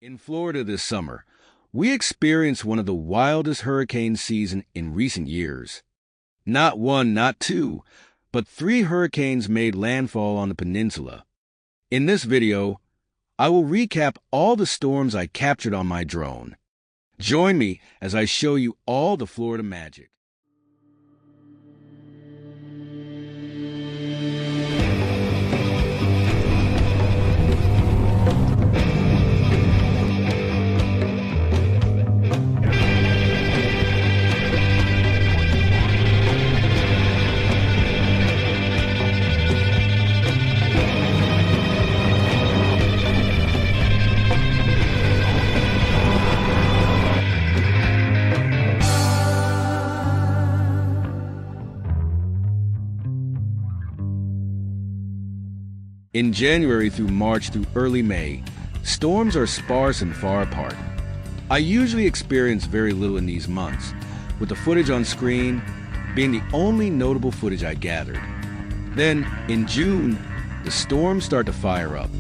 In Florida this summer, we experienced one of the wildest hurricane seasons in recent years. Not one, not two, but three hurricanes made landfall on the peninsula. In this video, I will recap all the storms I captured on my drone. Join me as I show you all the Florida magic. In January through March through early May, storms are sparse and far apart. I usually experience very little in these months, with the footage on screen being the only notable footage I gathered. Then, in June, the storms start to fire up.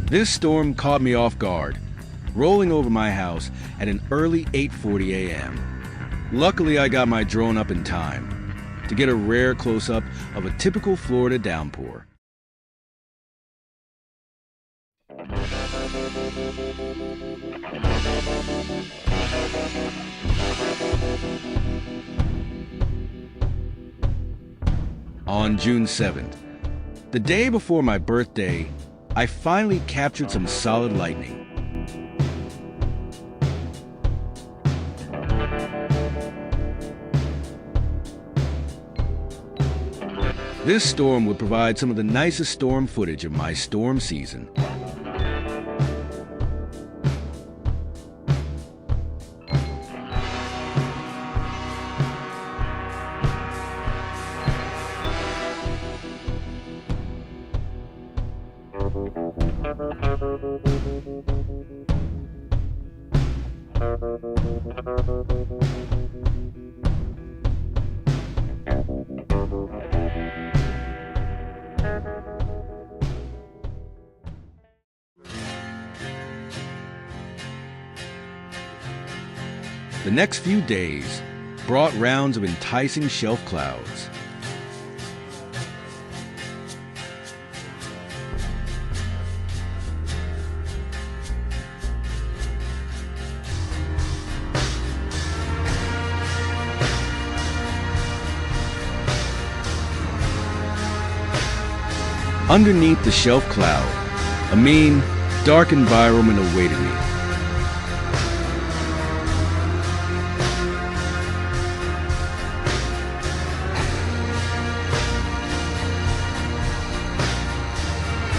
This storm caught me off guard, rolling over my house at an early 8:40 a.m. Luckily, I got my drone up in time to get a rare close-up of a typical Florida downpour. On June 7th, the day before my birthday, I finally captured some solid lightning. This storm would provide some of the nicest storm footage of my storm season. The next few days brought rounds of enticing shelf clouds. Underneath the shelf cloud, a mean, dark environment awaited me.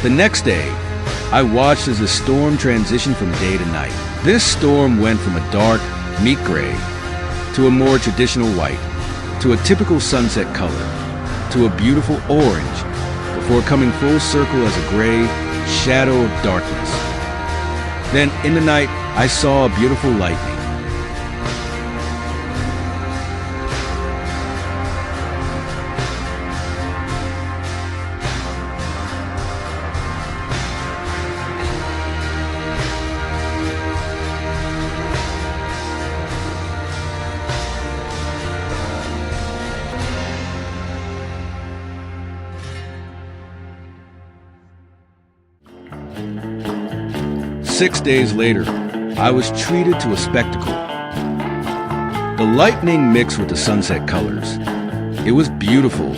The next day, I watched as the storm transitioned from day to night. This storm went from a dark, meat gray, to a more traditional white, to a typical sunset color, to a beautiful orange, before coming full circle as a gray shadow of darkness. Then, in the night, I saw a beautiful lightning. Six days later, I was treated to a spectacle. The lightning mixed with the sunset colors. It was beautiful.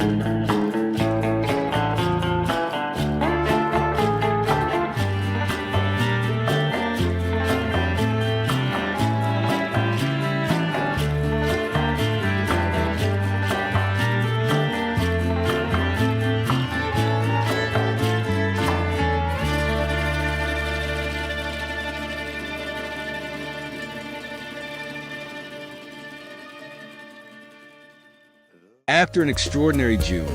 After an extraordinary June,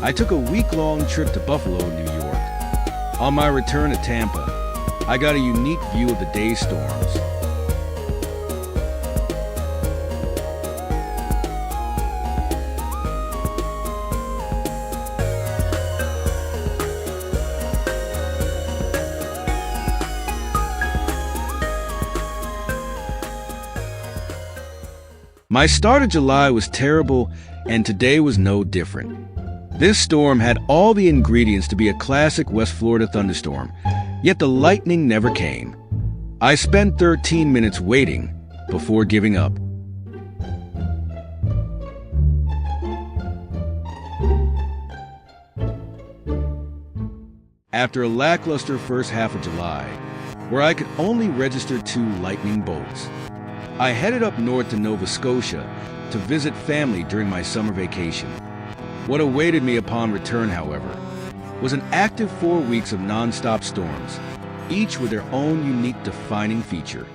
I took a week-long trip to Buffalo, New York. On my return to Tampa, I got a unique view of the day storms. My start of July was terrible, and today was no different. This storm had all the ingredients to be a classic West Florida thunderstorm, yet the lightning never came. I spent 13 minutes waiting before giving up. After a lackluster first half of July, where I could only register 2 lightning bolts, I headed up north to Nova Scotia to visit family during my summer vacation. What awaited me upon return, however, was an active 4 weeks of non-stop storms, each with their own unique defining feature.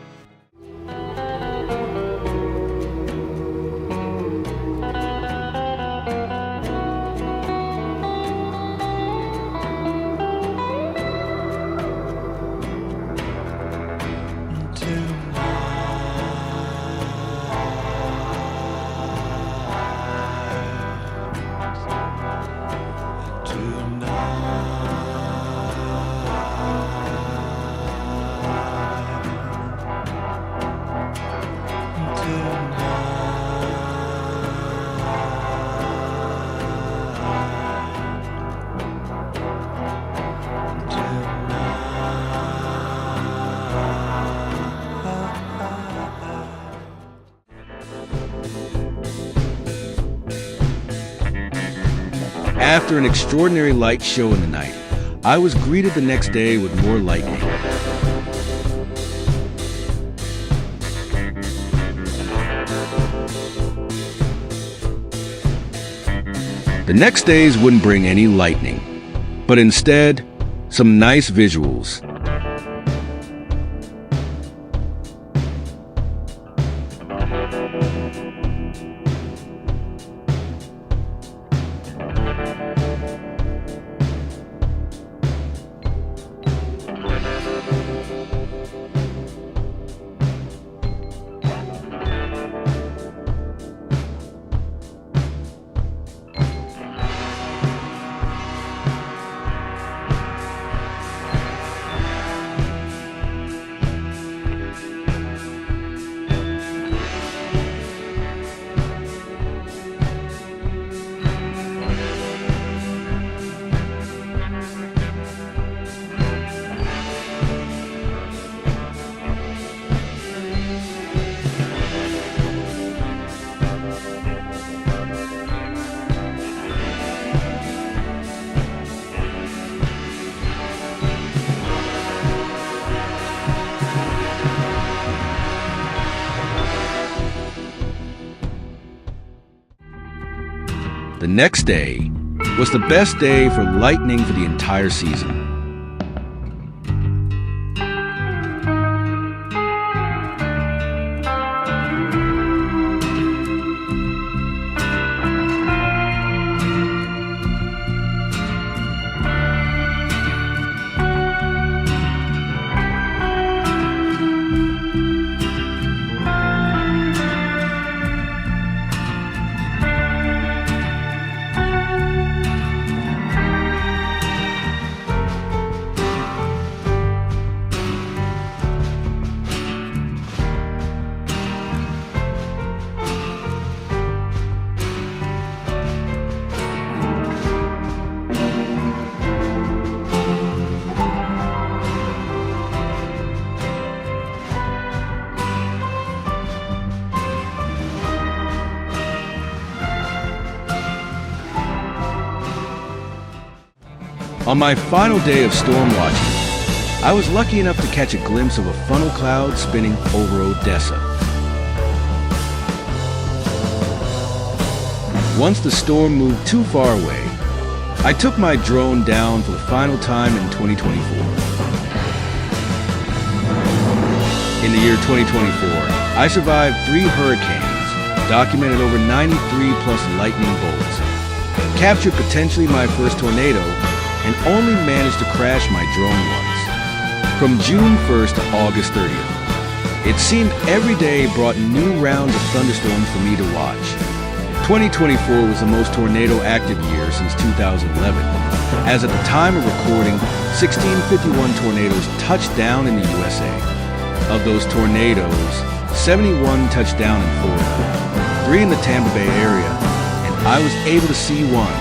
After an extraordinary light show in the night, I was greeted the next day with more lightning. The next days wouldn't bring any lightning, but instead, some nice visuals. The next day was the best day for lightning for the entire season. On my final day of storm watching, I was lucky enough to catch a glimpse of a funnel cloud spinning over Odessa. Once the storm moved too far away, I took my drone down for the final time in 2024. In the year 2024, I survived 3 hurricanes, documented over 93 plus lightning bolts, captured potentially my first tornado, and only managed to crash my drone once. From June 1st to August 30th, it seemed every day brought new rounds of thunderstorms for me to watch. 2024 was the most tornado-active year since 2011, as at the time of recording, 1651 tornadoes touched down in the USA. Of those tornadoes, 71 touched down in Florida. 3 in the Tampa Bay area, and I was able to see one.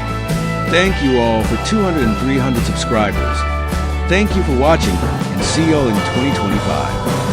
Thank you all for 200 and 300 subscribers. Thank you for watching, and see y'all in 2025.